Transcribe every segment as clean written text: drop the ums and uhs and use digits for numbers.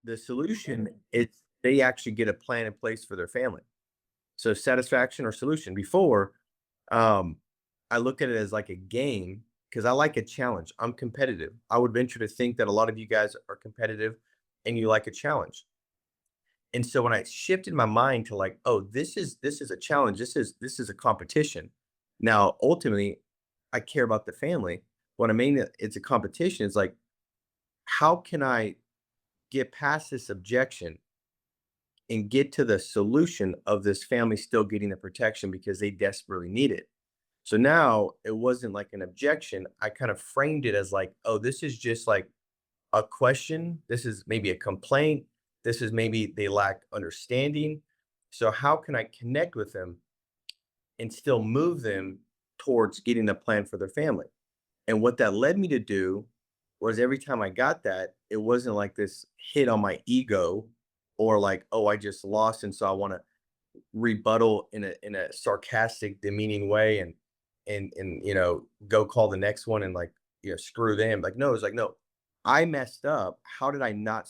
the solution, it's they actually get a plan in place for their family. So satisfaction or solution. Before, um, I look at it as like a game because I like a challenge. I'm competitive. I would venture to think that a lot of you guys are competitive and you like a challenge. And so when I shifted my mind to like, oh, this is a challenge. This is a competition. Now, ultimately, I care about the family. When I mean that it's a competition, it's like, how can I get past this objection and get to the solution of this family still getting the protection because they desperately need it? So now it wasn't like an objection. I kind of framed it as like, oh, this is just like a question. This is maybe a complaint. This is maybe they lack understanding. So how can I connect with them and still move them towards getting a plan for their family? And what that led me to do was every time I got that, it wasn't like this hit on my ego or like, oh, I just lost. And so I want to rebuttal in a sarcastic, demeaning way and go call the next one and like, screw them. Like, no, it's like, no, I messed up. How did I not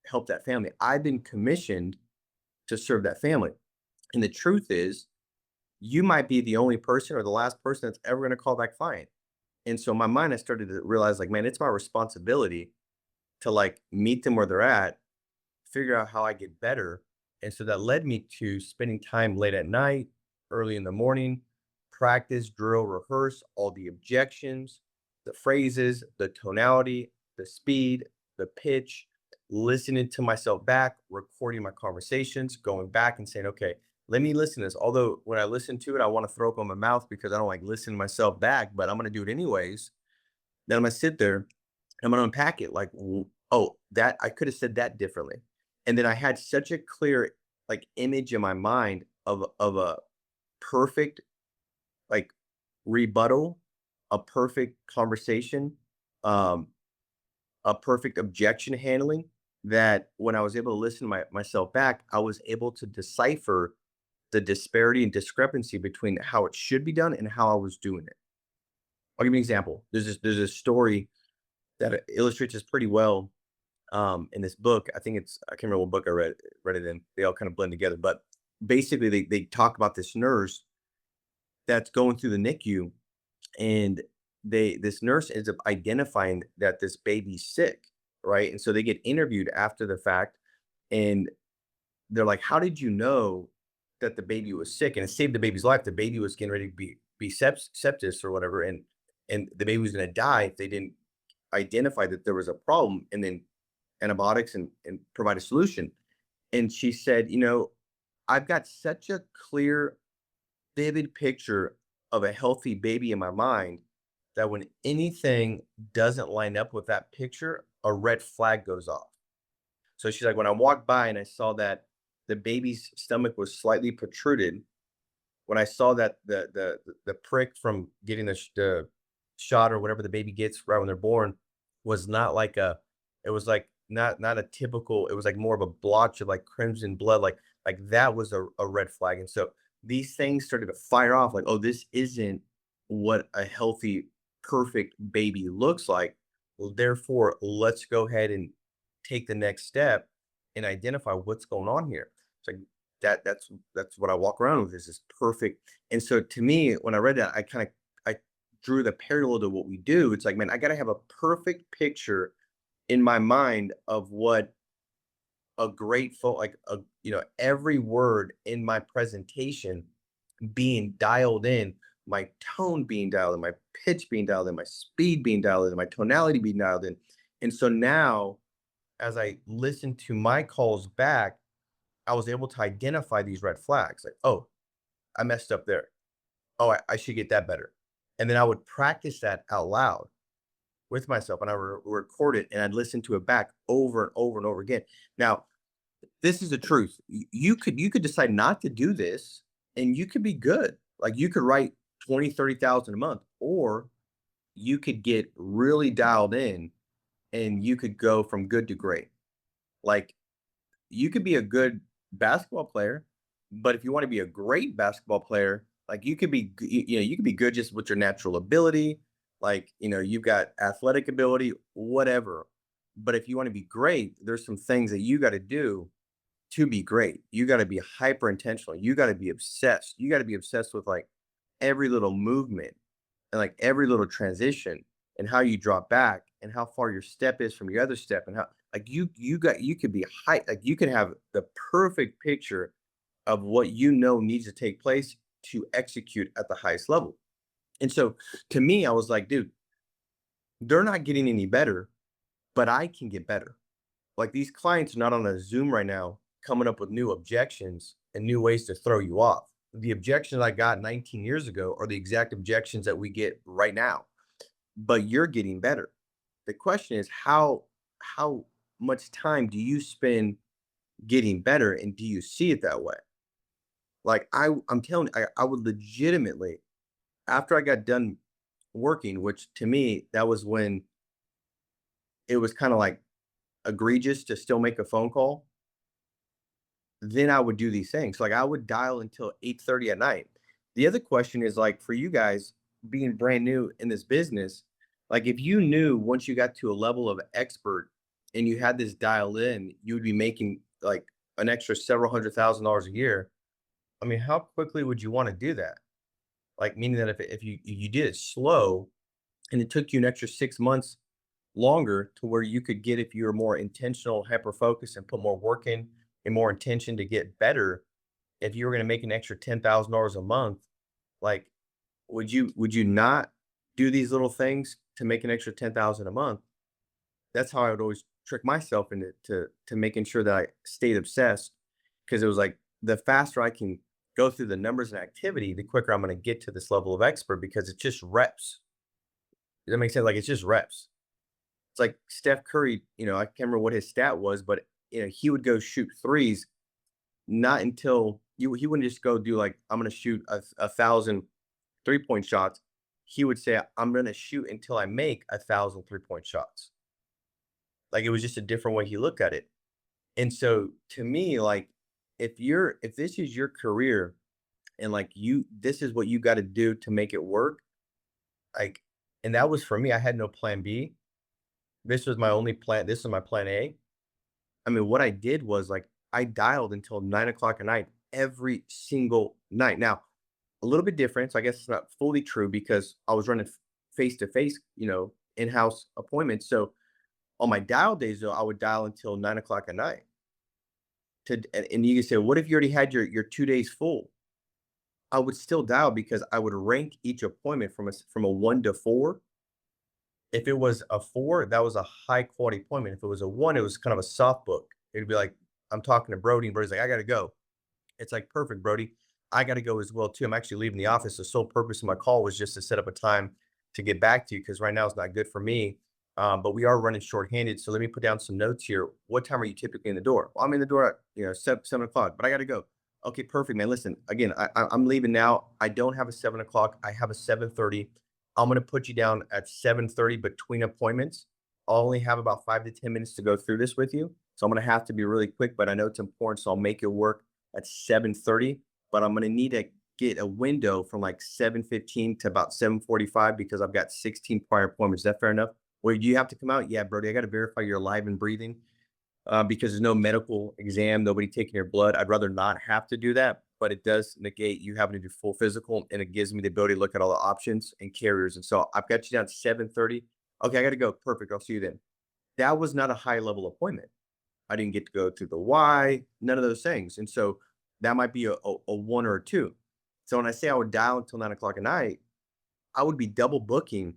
help that family? I've been commissioned to serve that family. And the truth is, you might be the only person or the last person that's ever going to call that client. And so in my mind, I started to realize like, man, it's my responsibility to like meet them where they're at, figure out how I get better. And so that led me to spending time late at night, early in the morning, practice, drill, rehearse all the objections, the phrases, the tonality, the speed, the pitch, listening to myself back, recording my conversations, going back and saying, okay, let me listen to this. Although when I listen to it, I want to throw up on my mouth because I don't like listening to myself back, but I'm going to do it anyways. Then I'm going to sit there. I'm going to unpack it like, oh, that I could have said that differently. And then I had such a clear like image in my mind of a perfect like rebuttal, a perfect conversation, um, a perfect objection handling that when I was able to listen to myself back, I was able to decipher the disparity and discrepancy between how it should be done and how I was doing it. I'll give you an example. There's a story that illustrates this pretty well in this book. I can't remember what book I read it in. They all kind of blend together. But basically they talk about this nurse that's going through the NICU and this nurse ends up identifying that this baby's sick, right? And so they get interviewed after the fact and they're like, how did you know that the baby was sick? And it saved the baby's life. The baby was getting ready to be sepsis or whatever, and the baby was going to die if they didn't identify that there was a problem and then antibiotics and provide a solution. And she said, I've got such a clear, vivid picture of a healthy baby in my mind that when anything doesn't line up with that picture, a red flag goes off. So she's like, when I walked by and I saw that the baby's stomach was slightly protruded, when I saw that the prick from getting the shot or whatever the baby gets right when they're born was not like it was like not a typical, it was like more of a blotch of like crimson blood, like that was a red flag. And so these things started to fire off like, oh, this isn't what a healthy, perfect baby looks like. Well, therefore, let's go ahead and take the next step and identify what's going on here. It's like that's what I walk around with is this perfect. And so to me, when I read that, I drew the parallel to what we do. It's like, man, I gotta have a perfect picture in my mind of what a great like every word in my presentation being dialed in, my tone being dialed in, my pitch being dialed in, my speed being dialed in, my tonality being dialed in. And so now as I listen to my calls back, I was able to identify these red flags. Like, oh, I messed up there. Oh, I should get that better. And then I would practice that out loud with myself and I record it and I'd listen to it back over and over and over again. Now, this is the truth. You could decide not to do this and you could be good. Like you could write 20, 30,000 a month, or you could get really dialed in and you could go from good to great. Like you could be a good basketball player, but if you want to be a great basketball player, like you could be, you could be good just with your natural ability. Like, you've got athletic ability, whatever. But if you want to be great, there's some things that you got to do to be great. You got to be hyper intentional. You got to be obsessed. You got to be obsessed with like every little movement and like every little transition and how you drop back and how far your step is from your other step and how like you could be high like you can have the perfect picture of what you know needs to take place to execute at the highest level. And so to me, I was like, dude, they're not getting any better, but I can get better. Like these clients are not on a Zoom right now coming up with new objections and new ways to throw you off. The objections I got 19 years ago are the exact objections that we get right now, but you're getting better. The question is how much time do you spend getting better and do you see it that way? Like I'm telling you, I would legitimately after I got done working, which to me that was when it was kind of like egregious to still make a phone call, then I would do these things. Like I would dial until 8:30 at night. The other question is like for you guys being brand new in this business, like if you knew once you got to a level of expert and you had this dialed in, you would be making like an extra several $100,000 a year. I mean, how quickly would you want to do that? Like meaning that if you did it slow and it took you an extra 6 months longer to where you could get if you were more intentional, hyper focused, and put more work in and more intention to get better. If you were going to make an extra $10,000 a month, like would you not do these little things to make an extra 10,000 a month? That's how I would always trick myself into to making sure that I stayed obsessed because it was like the faster I can go through the numbers and activity, the quicker I'm going to get to this level of expert because it's just reps. Does that make sense? Like it's just reps. It's like Steph Curry, I can't remember what his stat was, but he would go shoot threes not until he wouldn't just go do like I'm gonna shoot a thousand 3-point shots. He would say, I'm gonna shoot until I make 1,000 3-point shots. Like it was just a different way he looked at it. And so to me, like if this is your career and like this is what you got to do to make it work, like and that was for me, I had no plan B. This was my only plan. This is my plan A. I mean, what I did was like I dialed until 9 o'clock at night every single night. Now, a little bit different. So I guess it's not fully true because I was running face to face, in-house appointments. So on my dial days though, I would dial until 9 o'clock at night. And you can say, what if you already had your 2 days full? I would still dial because I would rank each appointment from a 1 to 4. If it was a 4, that was a high quality appointment. If it was a 1, it was kind of a soft book. It'd be like, I'm talking to Brody, and Brody's like, I gotta go. It's like, perfect, Brody. I gotta go as well too. I'm actually leaving the office. The sole purpose of my call was just to set up a time to get back to you because right now it's not good for me. But we are running shorthanded. So let me put down some notes here. What time are you typically in the door? Well, I'm in the door at 7 o'clock, but I gotta go. Okay, perfect, man. Listen, again, I'm leaving now. I don't have a 7 o'clock. I have a 7:30. I'm gonna put you down at 7:30 between appointments. I'll only have about 5 to 10 minutes to go through this with you. So I'm gonna have to be really quick, but I know it's important, so I'll make it work at 7:30. But I'm gonna need to get a window from like 7:15 to about 7:45 because I've got 16 prior appointments. Is that fair enough? Where do you have to come out? Yeah, Brody, I got to verify you're alive and breathing because there's no medical exam, nobody taking your blood. I'd rather not have to do that, but it does negate you having to do full physical, and it gives me the ability to look at all the options and carriers. And so I've got you down to 7:30. Okay, I got to go. Perfect. I'll see you then. That was not a high level appointment. I didn't get to go through the why, none of those things. And so that might be a 1 or a 2. So when I say I would dial until 9 o'clock at night, I would be double booking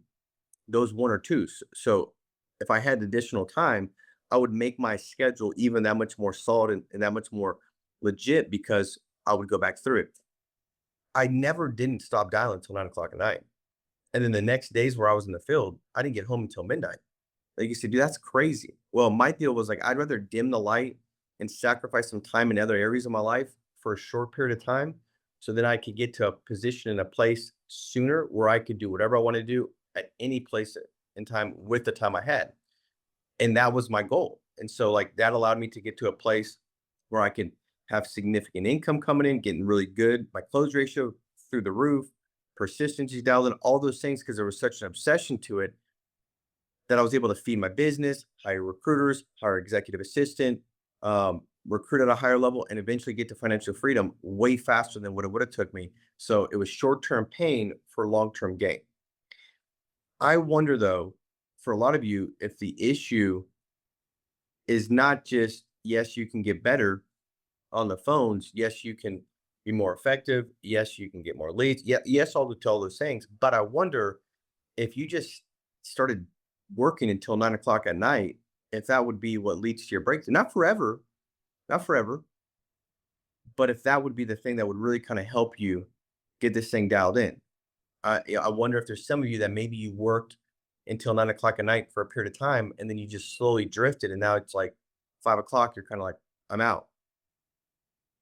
those 1 or 2s. So if I had additional time, I would make my schedule even that much more solid and that much more legit because I would go back through it. I never didn't stop dialing until 9 o'clock at night. And then the next days where I was in the field, I didn't get home until midnight. Like you said, dude, that's crazy. Well, my deal was like, I'd rather dim the light and sacrifice some time in other areas of my life for a short period of time. So then I could get to a position in a place sooner where I could do whatever I want to do at any place in time with the time I had. And that was my goal. And so like that allowed me to get to a place where I could have significant income coming in, getting really good, my close ratio through the roof, persistency dialed in, all those things because there was such an obsession to it. that I was able to feed my business, hire recruiters, hire executive assistant, recruit at a higher level, and eventually get to financial freedom way faster than what it would have took me. So it was short-term pain for long-term gain. I wonder though, for a lot of you, if the issue is not just, yes, you can get better on the phones. Yes, you can be more effective. Yes, you can get more leads. Yeah, yes, all those things. But I wonder if you just started working until 9 o'clock at night, if that would be what leads to your breakthrough. Not forever, not forever, but if that would be the thing that would really kind of help you get this thing dialed in. Yeah, I wonder if there's some of you that maybe you worked until 9 o'clock at night for a period of time, and then you just slowly drifted, and now it's like 5 o'clock. You're kind of like, I'm out.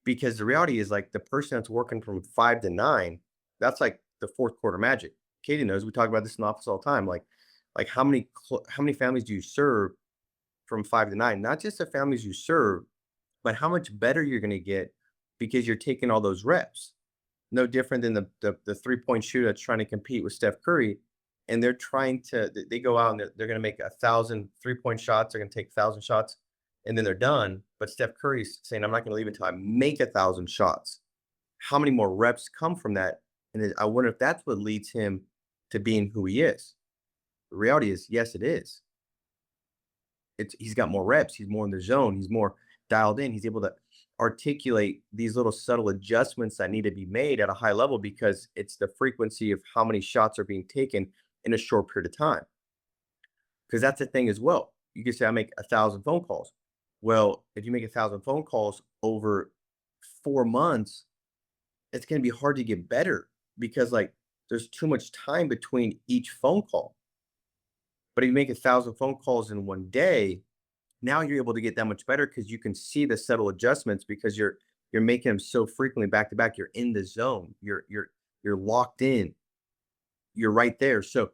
Because the reality is, like, the person that's working from 5 to 9, that's like the 4th quarter magic. Katie knows, we talk about this in the office all the time, like how many families do you serve from 5 to 9? Not just the families you serve, but how much better you're gonna get because you're taking all those reps. No different than the three-point shooter that's trying to compete with Steph Curry, and they're trying to they go out and they're gonna make 1,000 three-point shots, they're gonna take 1,000 shots, and then they're done, but Steph Curry's saying, "I'm not gonna leave until I make 1,000 shots." How many more reps come from that? And I wonder if that's what leads him to being who he is. The reality is, yes, it is. He's got more reps, he's more in the zone, he's more dialed in, he's able to articulate these little subtle adjustments that need to be made at a high level because it's the frequency of how many shots are being taken in a short period of time. Because that's the thing as well. You can say I make 1,000 phone calls. Well, if you make 1,000 phone calls over 4 months, it's going to be hard to get better because like there's too much time between each phone call. But if you make 1,000 phone calls in one day, now you're able to get that much better because you can see the subtle adjustments because you're making them so frequently back to back. You're in the zone. You're locked in. You're right there. So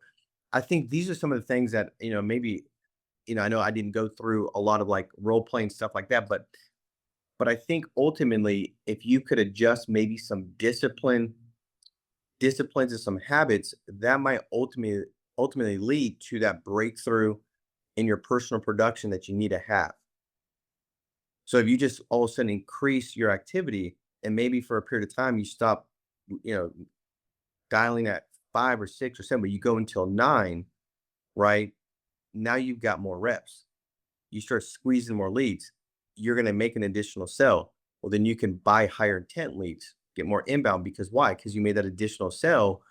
I think these are some of the things that maybe I know I didn't go through a lot of like role playing stuff like that, but I think ultimately if you could adjust maybe some disciplines and some habits, that might ultimately lead to that breakthrough in your personal production that you need to have. So if you just all of a sudden increase your activity and maybe for a period of time you stop, you know, dialing at 5 or 6 or 7, but you go until 9, right? Now you've got more reps. You start squeezing more leads. You're going to make an additional sell. Well, then you can buy higher intent leads, get more inbound because why? Because you made that additional sell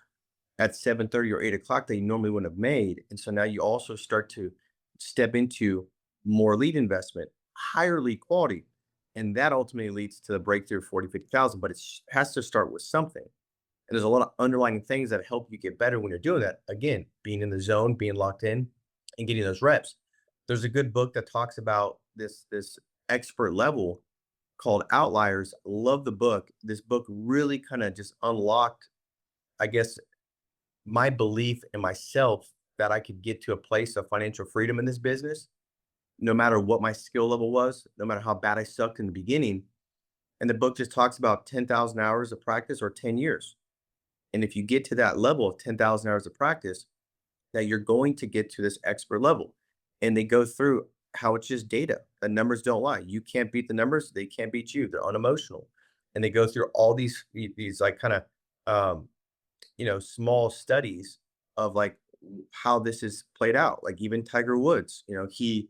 at 7:30 or 8 o'clock that you normally wouldn't have made. And so now you also start to step into more lead investment, higher lead quality. And that ultimately leads to the breakthrough of 40, 50,000. But it has to start with something. And there's a lot of underlying things that help you get better when you're doing that. Again, being in the zone, being locked in, and getting those reps. There's a good book that talks about this expert level called Outliers. Love the book. This book really kind of just unlocked, I guess, my belief in myself that I could get to a place of financial freedom in this business, no matter what my skill level was, no matter how bad I sucked in the beginning. And the book just talks about 10,000 hours of practice or 10 years. And if you get to that level of 10,000 hours of practice, that you're going to get to this expert level. And they go through how it's just data. The numbers don't lie. You can't beat the numbers. They can't beat you. They're unemotional. And they go through all these like kind of small studies of like how this is played out. Like even Tiger Woods, he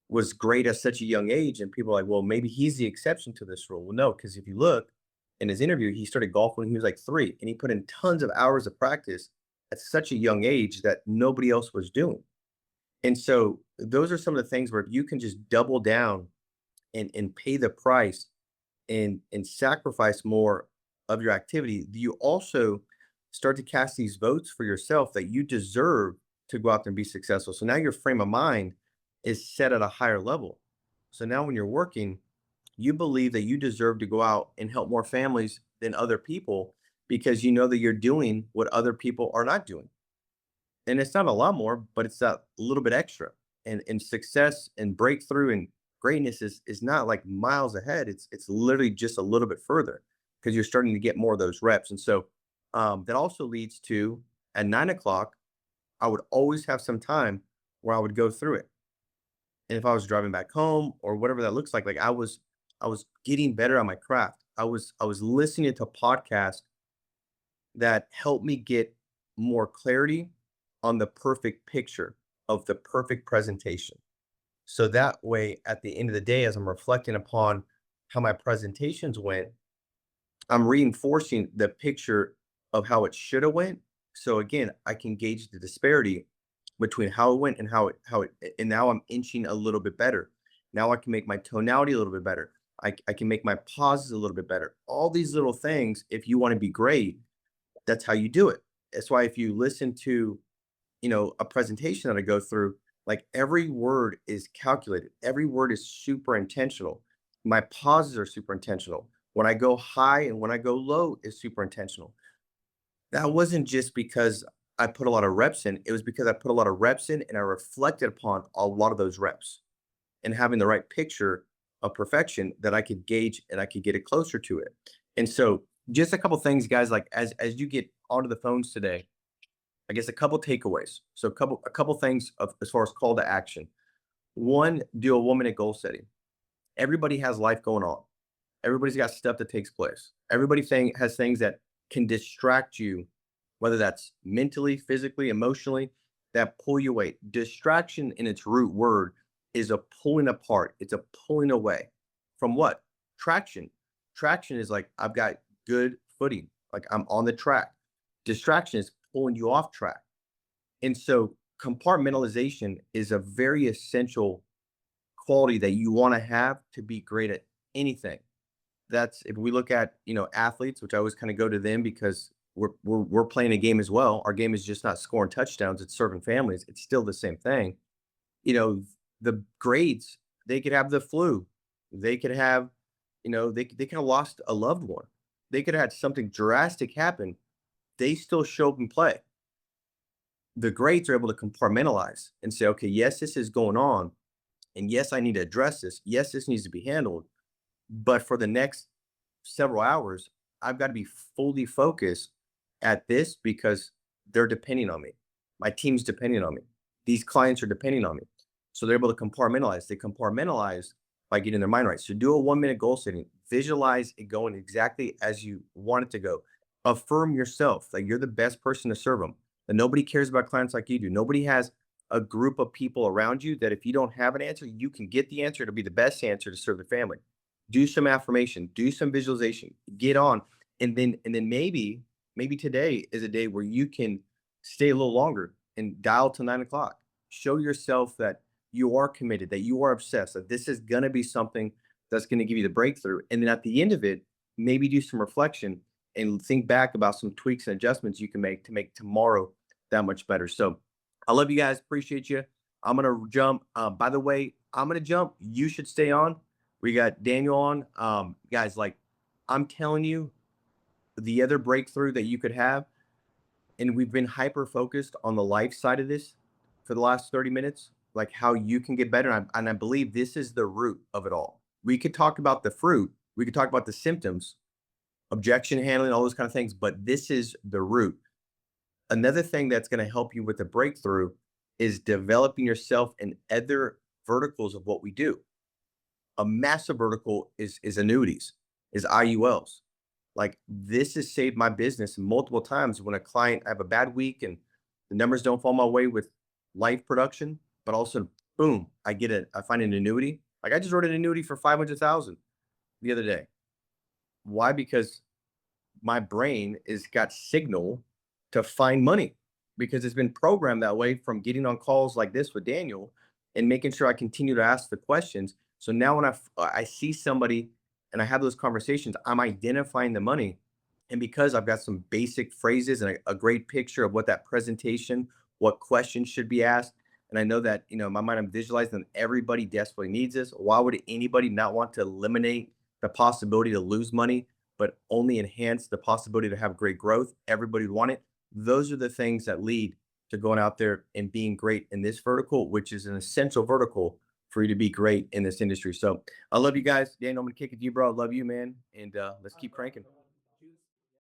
was great at such a young age, and people are like, well, maybe he's the exception to this rule. Well, no, because if you look in his interview, he started golfing when he was like 3, and he put in tons of hours of practice at such a young age that nobody else was doing. And so those are some of the things where if you can just double down and pay the price and sacrifice more of your activity, you also start to cast these votes for yourself that you deserve to go out there and be successful. So now your frame of mind is set at a higher level. So now when you're working, you believe that you deserve to go out and help more families than other people because you know that you're doing what other people are not doing. And it's not a lot more, but it's that little bit extra. And success and breakthrough and greatness is not like miles ahead. It's literally just a little bit further because you're starting to get more of those reps. And so that also leads to at 9 o'clock, I would always have some time where I would go through it. And if I was driving back home or whatever that looks like I was getting better at my craft. I was listening to podcasts that helped me get more clarity on the perfect picture of the perfect presentation. So that way, at the end of the day, as I'm reflecting upon how my presentations went, I'm reinforcing the picture of how it should have went. So again, I can gauge the disparity between how it went and and now I'm inching a little bit better. Now I can make my tonality a little bit better. I can make my pauses a little bit better. All these little things, if you want to be great, that's how you do it. That's why if you listen to, a presentation that I go through, like every word is calculated. Every word is super intentional. My pauses are super intentional. When I go high and when I go low is super intentional. That wasn't just because I put a lot of reps in. It was because I put a lot of reps in and I reflected upon a lot of those reps and having the right picture of perfection that I could gauge and I could get it closer to it. And so just a couple things, guys, like as you get onto the phones today, I guess a couple takeaways. So a couple things of as far as call to action. One, do a 1 minute goal setting. Everybody has life going on. Everybody's got stuff that takes place. Everybody has things that can distract you, whether that's mentally, physically, emotionally, that pull you away. Distraction in its root word is a pulling apart. It's a pulling away from what? Traction. Traction is like I've got good footing, like I'm on the track. Distraction is pulling you off track. And so compartmentalization is a very essential quality that you want to have to be great at anything. That's if we look at, athletes, which I always kind of go to them because we're playing a game as well. Our game is just not scoring touchdowns, it's serving families. It's still the same thing. You know, the grades, they could have the flu. They could have, they could have lost a loved one. They could have had something drastic happen. They still show up and play. The grades are able to compartmentalize and say, okay, yes, this is going on. And yes, I need to address this. Yes, this needs to be handled. But for the next several hours, I've got to be fully focused at this because they're depending on me. My team's depending on me. These clients are depending on me. So they're able to compartmentalize. They compartmentalize by getting their mind right. So do a 1 minute goal setting. Visualize it going exactly as you want it to go. Affirm yourself that you're the best person to serve them. That nobody cares about clients like you do. Nobody has a group of people around you that if you don't have an answer, you can get the answer to be the best answer to serve the family. Do some affirmation, do some visualization, get on, and then maybe today is a day where you can stay a little longer and dial to 9 o'clock. Show yourself that you are committed, that you are obsessed, that this is gonna be something that's gonna give you the breakthrough. And then at the end of it, maybe do some reflection and think back about some tweaks and adjustments you can make to make tomorrow that much better. So I love you guys. Appreciate you. I'm gonna jump. By the way, I'm gonna jump. You should stay on. We got Daniel on. Guys, like I'm telling you, the other breakthrough that you could have, and we've been hyper focused on the life side of this for the last 30 minutes, like how you can get better. And I believe this is the root of it all. We could talk about the fruit. We could talk about the symptoms, objection handling, all those kind of things, but this is the root. Another thing that's going to help you with the breakthrough is developing yourself in other verticals of what we do. A massive vertical is annuities, is IULs. Like this has saved my business multiple times when a client I have a bad week and the numbers don't fall my way with live production, but also boom, I find an annuity. Like I just wrote an annuity for 500,000 the other day. Why? Because my brain is got signal to find money because it's been programmed that way from getting on calls like this with Daniel and making sure I continue to ask the questions. So now when I see somebody and I have those conversations, I'm identifying the money. And because I've got some basic phrases and a great picture of what that presentation, what questions should be asked, and I know that, in my mind, I'm visualizing that everybody desperately needs this. Why would anybody not want to eliminate the possibility to lose money, but only enhance the possibility to have great growth? Everybody would want it. Those are the things that lead to going out there and being great in this vertical, which is an essential vertical for you to be great in this industry. So I love you guys. Daniel, I'm going to kick it to you, bro. I love you, man. And let's keep cranking.